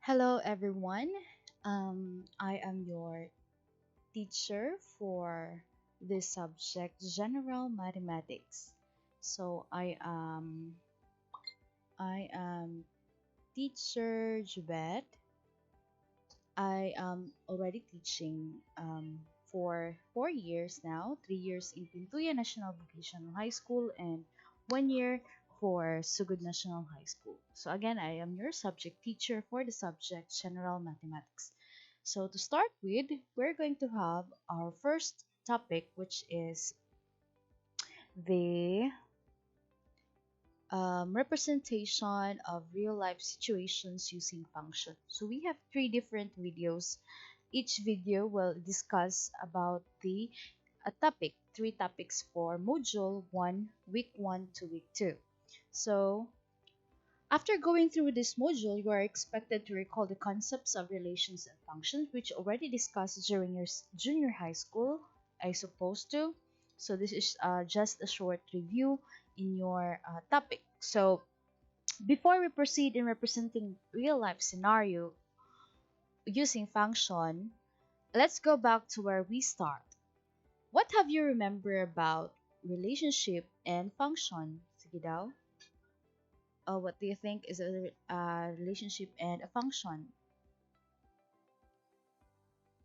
Hello, everyone. I am your teacher for this subject, General Mathematics. So I am teacher Jubet. I am already teaching for 4 years now. 3 years in Pintuya National Vocational High School and 1 year for Sugod National High School. So again, I am your subject teacher for the subject General Mathematics. So to start with, we're going to have our first topic, which is the representation of real life situations using function. So we have three different videos. Each video will discuss about the a topic, three topics for module 1, week 1 to week 2. So after going through this module, you are expected to recall the concepts of relations and functions, which already discussed during your junior high school, I suppose to. So this is just a short review in your topic. So before we proceed in representing real life scenario using function, let's go back to where we start. What have you remember about relationship and function? Sige daw. What do you think is a relationship and a function?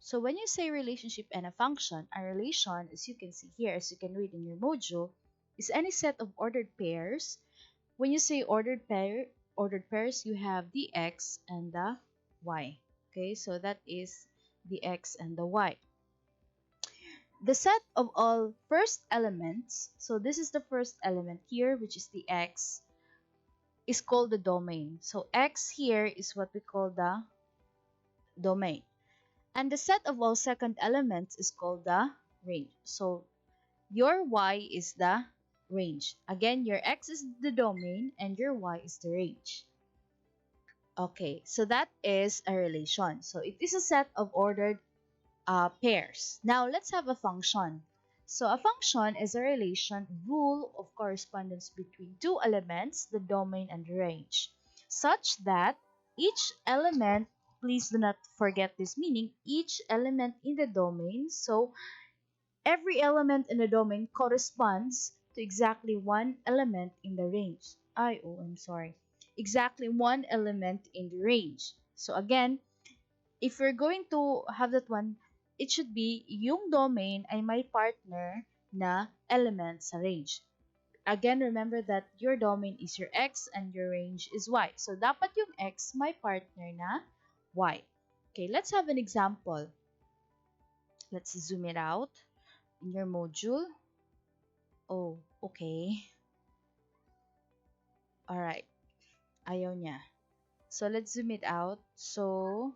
So when you say relationship and a function, a relation, as you can see here, as you can read in your module, is any set of ordered pairs. When you say ordered pairs, you have the x and the y. Okay, so that is the x and the y. The set of all first elements, so this is the first element here, which is the x, is called the domain. So x here is what we call the domain. And the set of all second elements is called the range. So your y is the range. Again, your x is the domain and your y is the range. Okay, so that is a relation. So it is a set of ordered pairs. Now let's have a function. So a function is a relation rule of correspondence between two elements, the domain and the range, such that each element, please do not forget this meaning, each element in the domain, so every element in the domain corresponds to exactly one element in the range. I'm sorry. Exactly one element in the range. So again, if we're going to have that one, it should be yung domain ay may partner na element sa range. Again, remember that your domain is your x and your range is y. So, dapat yung x may partner na y. Okay, let's have an example. Let's zoom it out in your module. Oh, okay. Alright. Ayaw niya. So, let's zoom it out. So,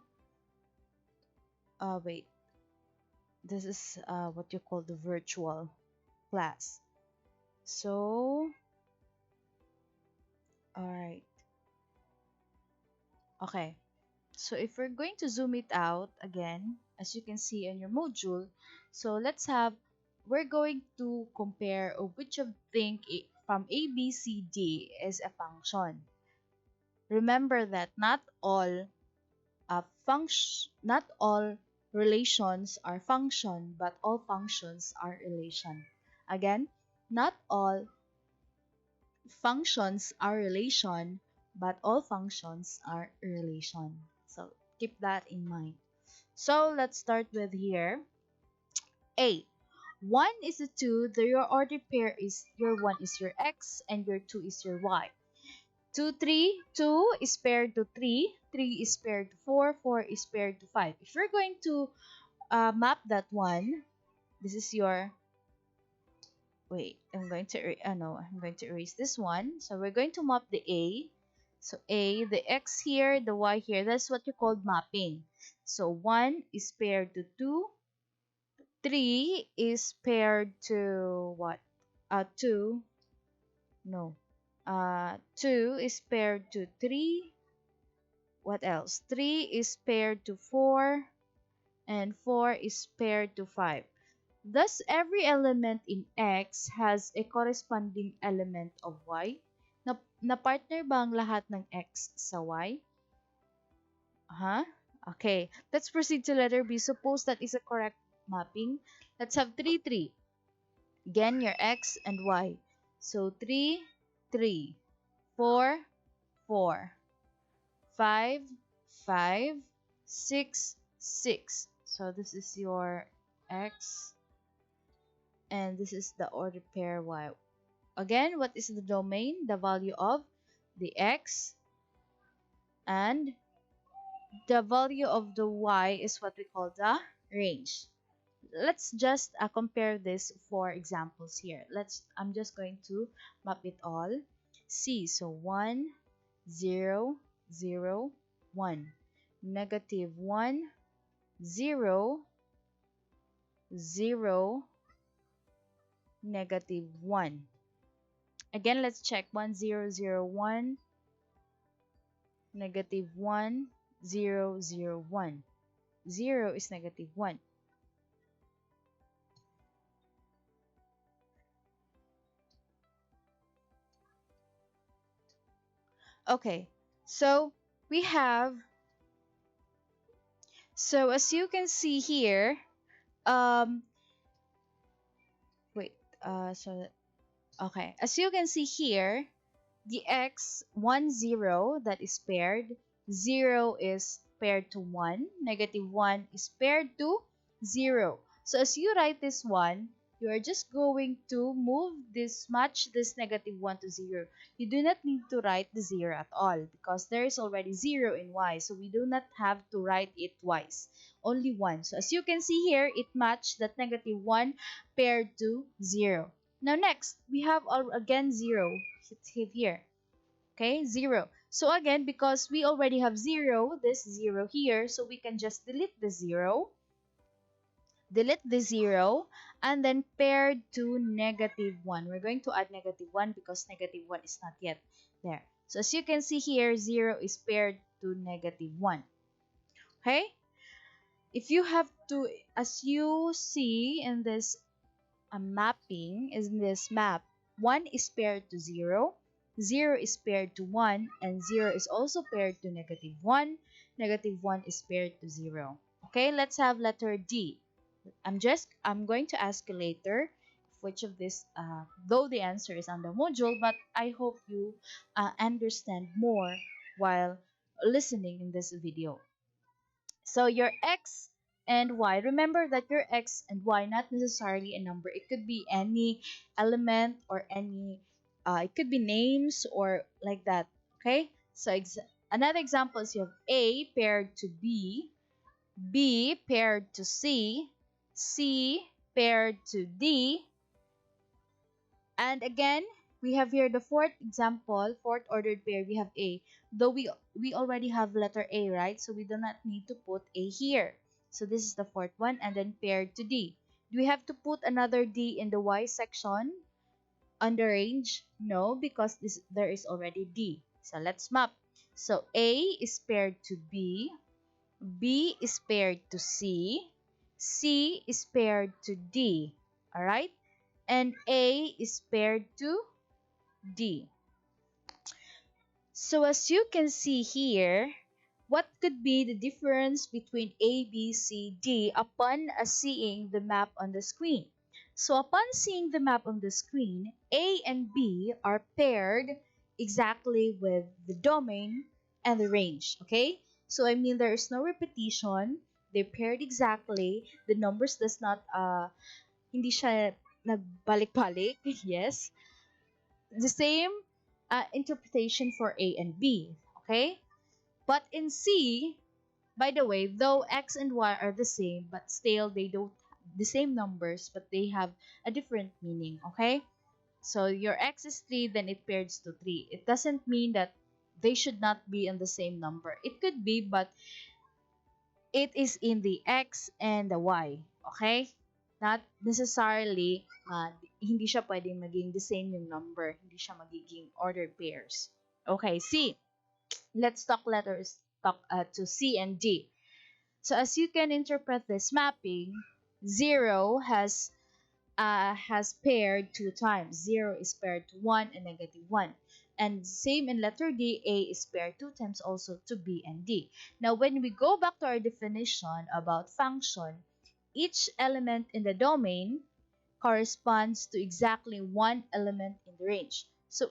wait. This is what you call the virtual class. So, alright. Okay. So, if we're going to zoom it out again, as you can see in your module, so we're going to compare which of think from A, B, C, D is a function. Remember that not all relations are function, but all functions are relation. Again, not all functions are relation, but all functions are relation. So keep that in mind. So let's start with here. A. 1 is a 2, your ordered pair is your 1 is your x and your 2 is your y. 2, 3, 2 is paired to 3, 3 is paired to 4, 4 is paired to 5. If you're going to map that one, this is your wait, I'm going to no, I'm going to erase this one. So we're going to map the A. So A, the X here, the Y here, that's what you call mapping. So 1 is paired to 2, 3 is paired to what? 2, no. 2 is paired to 3. What else? 3 is paired to 4 and 4 is paired to 5. Thus, every element in X has a corresponding element of Y. Na partner ba ang lahat ng X sa Y? Uh-huh. Okay, let's proceed to letter B. Suppose that is a correct mapping. Let's have 3, 3. Again, your X and Y. So 3, 3, 4, 4, 5, 5, 6, 6. So this is your X and this is the ordered pair Y. Again, what is the domain? The value of the X and the value of the Y is what we call the range. Let's just compare this for examples here. I'm just going to map it all. C, so 1, 0, 0, 1. Negative 1, 0, 0, negative 1. Again, let's check 1, 0, 0, 1, negative 1, 0, 0, 1. 0 is negative 1. Okay, so we have, so as you can see here, um, wait, so, okay, as you can see here, the X 1, 0 that is paired, 0 is paired to 1, negative 1 is paired to 0. So as you write this one, you are just going to move this, match this negative 1 to 0. You do not need to write the 0 at all because there is already 0 in Y. So we do not have to write it twice, only one. So as you can see here, it matched that negative 1 paired to 0. Now next, we have again 0. Let's hit here. Okay, 0. So again, because we already have 0, this 0 here, so we can just delete the 0, and then paired to negative 1. We're going to add negative 1 because negative 1 is not yet there. So as you can see here, 0 is paired to negative 1. Okay? If you have to, as you see in this mapping, in this map, 1 is paired to 0, 0 is paired to 1, and 0 is also paired to negative 1, negative 1 is paired to 0. Okay, let's have letter D. I'm going to ask you later which of this, though the answer is on the module, but I hope you understand more while listening in this video. So your X and Y, remember that your X and Y not necessarily a number. It could be any element or any, it could be names or like that. Okay? So another example is you have A paired to B, B paired to C, C paired to D, and again, we have here the fourth example, fourth ordered pair, we have A. Though we already have letter A, right? So we do not need to put A here. So this is the fourth one, and then paired to D. Do we have to put another D in the Y section on the range? No, because there is already D. So let's map. So A is paired to B, B is paired to C, C is paired to D. Alright? And A is paired to D. So as you can see here, what could be the difference between A, B, C, D upon seeing the map on the screen? So upon seeing the map on the screen, A and B are paired exactly with the domain and the range, okay? So I mean there is no repetition, they're paired exactly, the numbers does not, hindi siya nagbalik-balik, yes, the same interpretation for A and B, okay? But in C, by the way, though X and Y are the same, but still they don't the same numbers, but they have a different meaning, okay? So your X is 3, then it pairs to 3. It doesn't mean that they should not be in the same number. It could be, but it is in the X and the Y, okay? Not necessarily, hindi siya pwedeng maging the same yung number. Hindi siya magiging ordered pairs. Okay, C. Let's talk letters to C and D. So as you can interpret this mapping, 0 has paired 2 times. 0 is paired to 1 and negative 1. And same in letter D, A is paired 2 times also to B and D. Now, when we go back to our definition about function, each element in the domain corresponds to exactly one element in the range. So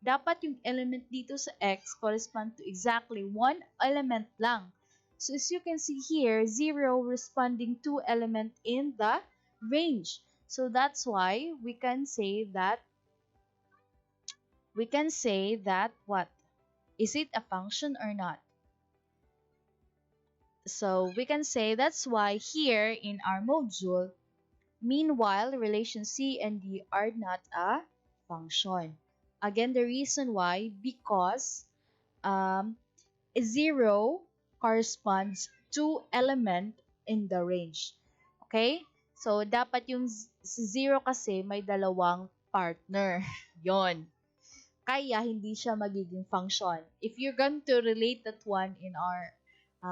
dapat yung element dito sa X correspond to exactly one element lang. So as you can see here, 0 responding to element in the range. So that's why we can say that what? Is it a function or not? So we can say that's why here in our module, meanwhile, relation C and D are not a function. Again, the reason why, because um, 0 corresponds to element in the range. Okay? So, dapat yung 0 kasi may dalawang partner. Yon. Kaya hindi siya magiging function. If you're going to relate that one in our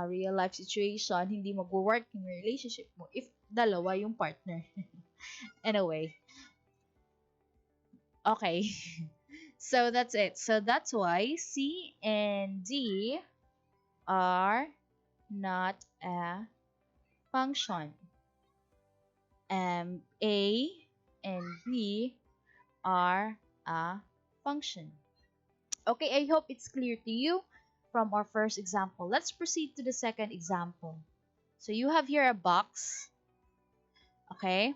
real life situation, hindi mag-work yung relationship mo if dalawa yung partner. Anyway, okay. So that's it. So that's why C and D are not a function. A and B are a function. Okay, I hope it's clear to you from our first example. Let's proceed to the second example. So you have here a box. Okay.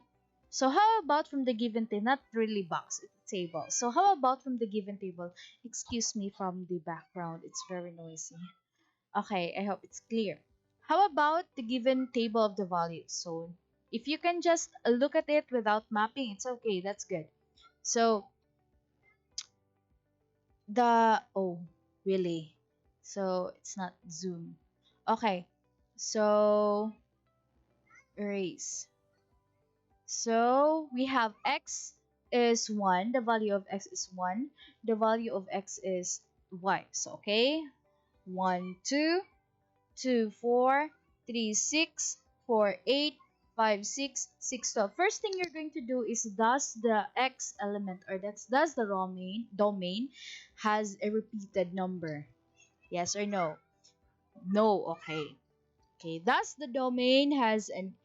So how about from the given table? Not really box, it's a table. So how about from the given table? Excuse me from the background. It's very noisy. Okay, I hope it's clear. How about the given table of the values? So if you can just look at it without mapping, it's okay. That's good. So oh, really? So it's not zoom. Okay. So erase. So we have x is 1, the value of x is 1, the value of x is y. So, okay, 1, 2, 2, 4, 3, 6, 4, 8, 5, 6, 6, 12. First thing you're going to do is does the x element or does the domain has a repeated number? Yes or no? No, okay. Okay, thus the domain has an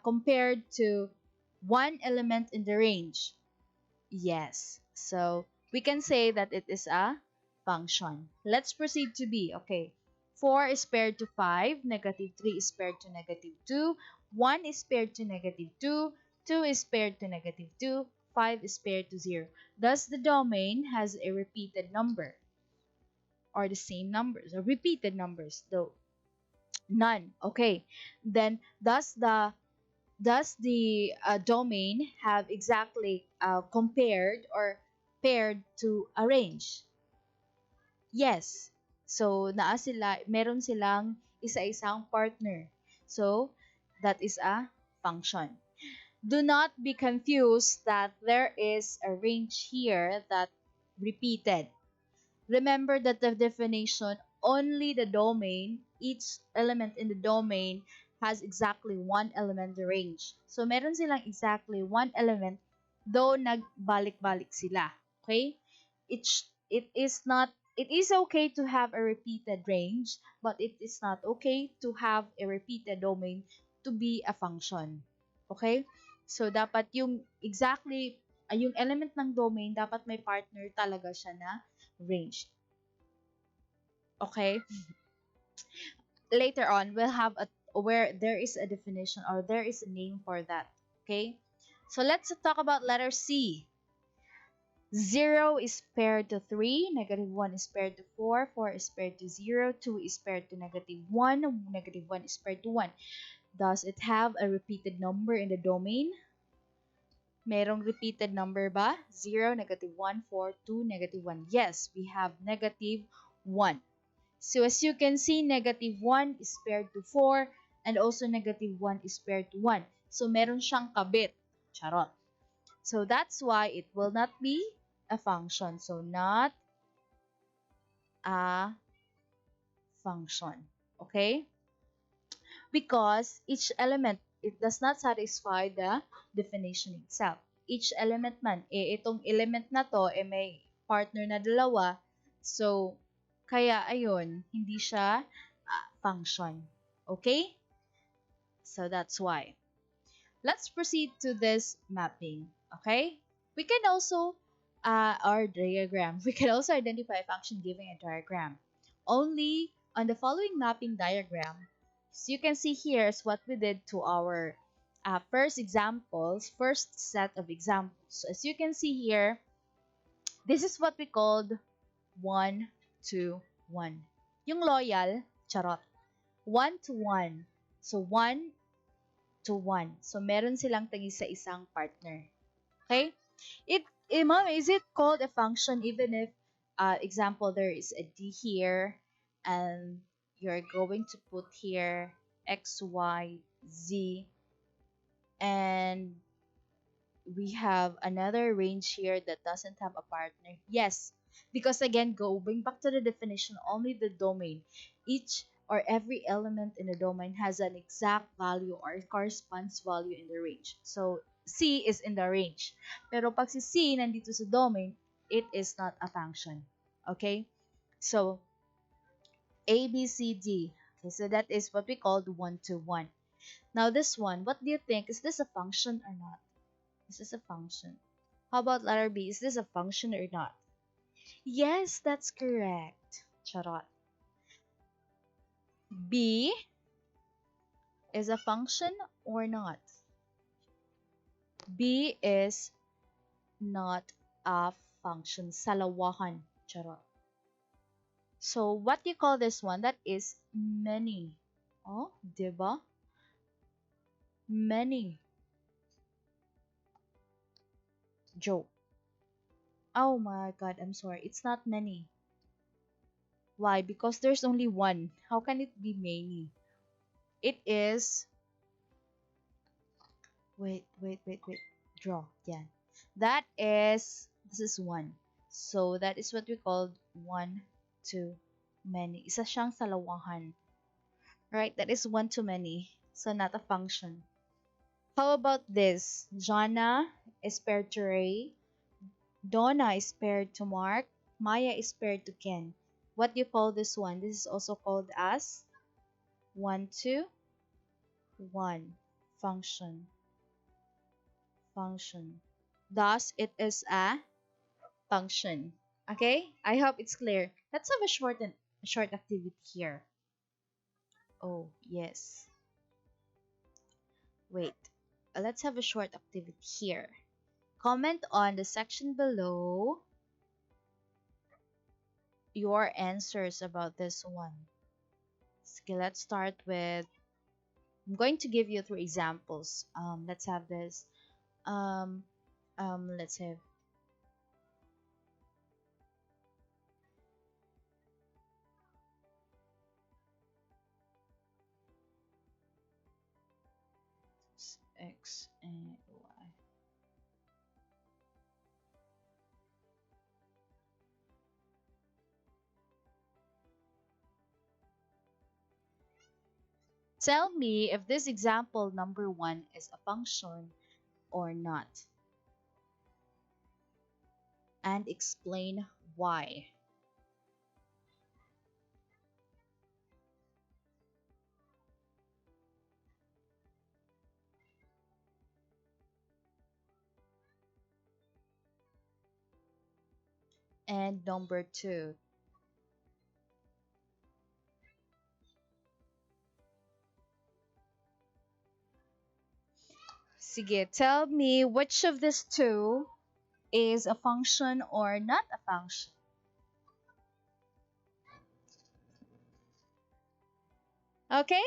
compared to one element in the range. Yes. So we can say that it is a function. Let's proceed to B. Okay. 4 is paired to 5, negative 3 is paired to negative 2, 1 is paired to negative 2, 2 is paired to negative 2, 5 is paired to 0. Thus the domain has a repeated number or the same numbers or repeated numbers though. None. Okay. Then does the domain have exactly compared or paired to a range? Yes. So meron silang isa-isang partner. So that is a function. Do not be confused that there is a range here that repeated. Remember that the definition, only the domain, each element in the domain has exactly one element range. So, meron silang exactly one element, though nagbalik-balik sila. Okay? It is okay to have a repeated range, but it is not okay to have a repeated domain to be a function. Okay? So, dapat yung exactly, yung element ng domain, dapat may partner talaga siya na range. Okay? Later on, we'll have where there is a definition or there is a name for that. Okay? So let's talk about letter C. 0 is paired to 3, negative 1 is paired to 4, 4 is paired to 0, 2 is paired to negative 1, negative 1 is paired to 1. Does it have a repeated number in the domain? Merong repeated number ba? 0, negative 1, 4, 2, negative 1. Yes, we have negative 1. So as you can see, negative 1 is paired to 4 and also negative 1 is paired to 1. So meron siyang kabit. Charot. So that's why it will not be a function. So not a function. Okay? Because each element, it does not satisfy the definition itself. each element man. Itong element na to, may partner na dalawa. So, kaya ayun, hindi siya function. Okay? So, that's why. Let's proceed to this mapping. Okay? We can also, our diagram, we can also identify a function given a diagram. Only on the following mapping diagram, so you can see here is what we did to our first set of examples. So as you can see here, this is what we called 1 to 1. Yung loyal, charot. 1 to 1. So 1 to 1. So meron silang tagi sa isang partner. Okay? Ma'am, is it called a function even if, example, there is a D here and you're going to put here X, Y, Z, and we have another range here that doesn't have a partner? Yes, because again, going back to the definition, only the domain, each or every element in the domain has an exact value or corresponds value in the range. So, C is in the range. Pero pag si C nandito sa domain, it is not a function. Okay? So, A, B, C, D. Okay, so that is what we call the 1 to 1. Now this one, what do you think? Is this a function or not? Is this a function? How about letter B? Is this a function or not? Yes, that's correct. Charot. B is a function or not? B is not a function. Salawahan. Charot. So, what do you call this one? That is many. Oh, diba? Many. Joke. Oh my god, I'm sorry. It's not many. Why? Because there's only one. How can it be many? It is. Wait. Draw. Yeah. That is. This is one. So that is what we call one to many. Isa siyang salawahan. Right? That is one to many. So not a function. How about this? Jana is paired to Ray. Donna is paired to Mark. Maya is paired to Ken. What do you call this one? This is also called as 1 to 1 function. Function. Thus, it is a function. Okay? I hope it's clear. Let's have a short activity here. Oh, yes. Wait. Let's have a short activity here. Comment on the section below your answers about this one. Okay, let's start with, I'm going to give you 3 examples. Let's have this. Let's have, X and Y. Tell me if this example number 1 is a function or not, and explain why. And number 2. Sige, tell me which of these two is a function or not a function. Okay?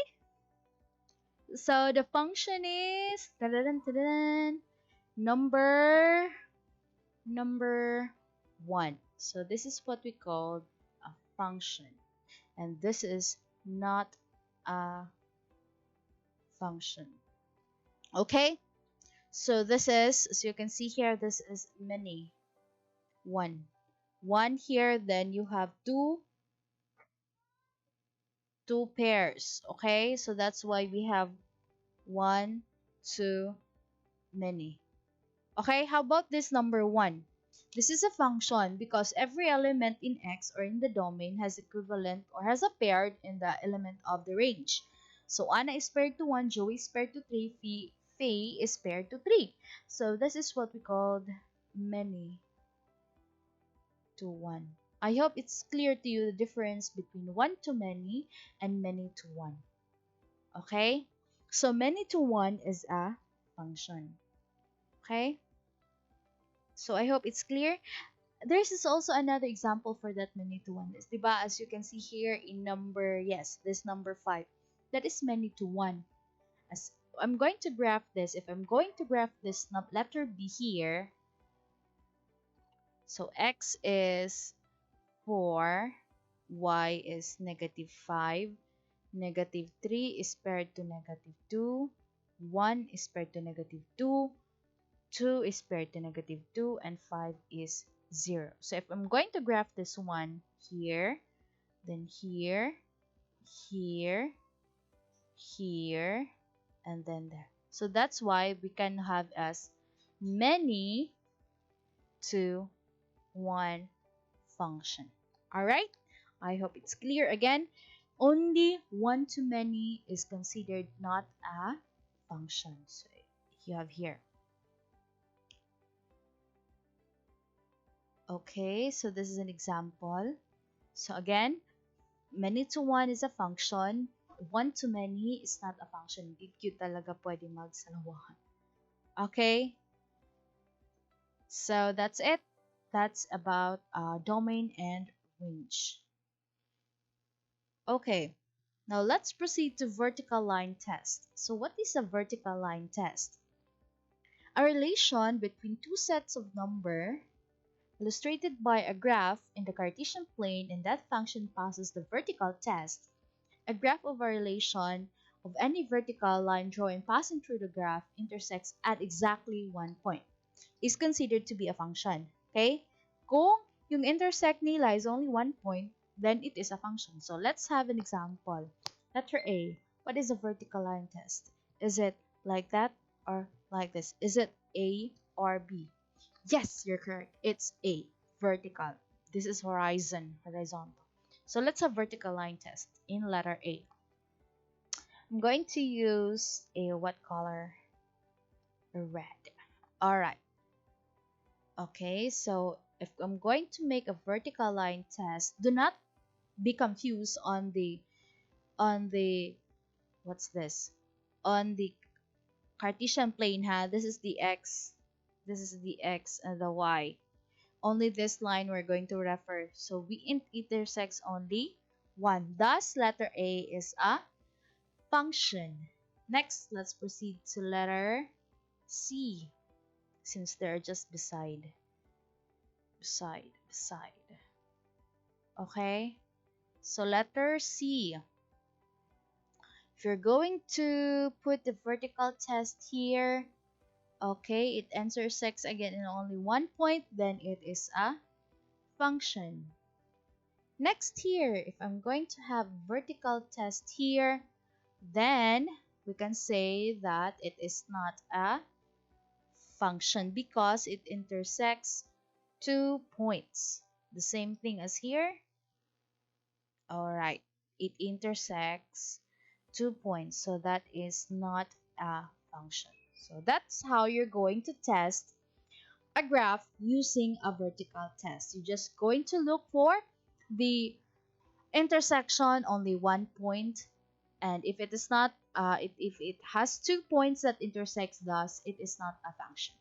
So the function is number 1. So this is what we call a function, and this is not a function. Okay? So this is, as you can see here, this is many. 1. 1 here, then you have two pairs. Okay? So that's why we have 1, 2, many. Okay, how about this number 1? This is a function because every element in X or in the domain has equivalent or has a pair in the element of the range. So Anna is paired to 1, Joey is paired to 3, Faye is paired to 3. So this is what we called many to 1. I hope it's clear to you the difference between 1 to many and many to 1. Okay? So many to 1 is a function. Okay? So I hope it's clear. There's is also another example for that many to 1 is, diba? As you can see here in number, yes, this number 5. That is many to 1. As I'm going to graph this, if I'm going to graph this letter B here, so X is 4, Y is -5, -3 is paired to -2, 1 is paired to -2, 2 is paired to -2, and 5 is 0. So if I'm going to graph this one here, then here, here, here, and then there. So that's why we can have as many to 1 function. Alright? I hope it's clear. Again, only 1 to many is considered not a function. So you have here. Okay, so this is an example. So again, many to 1 is a function. 1 to many is not a function. Hindi cute talaga pwede magsalawahan. Okay? So that's it. That's about domain and range. Okay, now let's proceed to vertical line test. So what is a vertical line test? A relation between two sets of number illustrated by a graph in the Cartesian plane, and that function passes the vertical test. A graph of a relation of any vertical line drawing passing through the graph intersects at exactly one point is considered to be a function. Okay? Kung yung intersect nila is only one point, then it is a function. So let's have an example. Letter A. What is a vertical line test? Is it like that or like this? Is it A or B? Yes, you're correct. It's A, vertical. This is horizontal. So let's have vertical line test in letter A. I'm going to use a what color? Red. All right. Okay, so if I'm going to make a vertical line test, do not be confused on the what's this? On the Cartesian plane, ha? This is the x, and the y. Only this line we're going to refer. So we intersects only one. Thus, letter A is a function. Next, let's proceed to letter C, since they're just beside. Okay? So letter C. If you're going to put the vertical test here, okay, it intersects again in only one point, then it is a function. Next here, if I'm going to have vertical test here, then we can say that it is not a function because it intersects 2 points. The same thing as here. Alright, it intersects 2 points, so that is not a function. So that's how you're going to test a graph using a vertical test. You're just going to look for the intersection only one point, and if it is not if it has 2 points that intersects, thus it is not a function.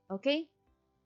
Okay,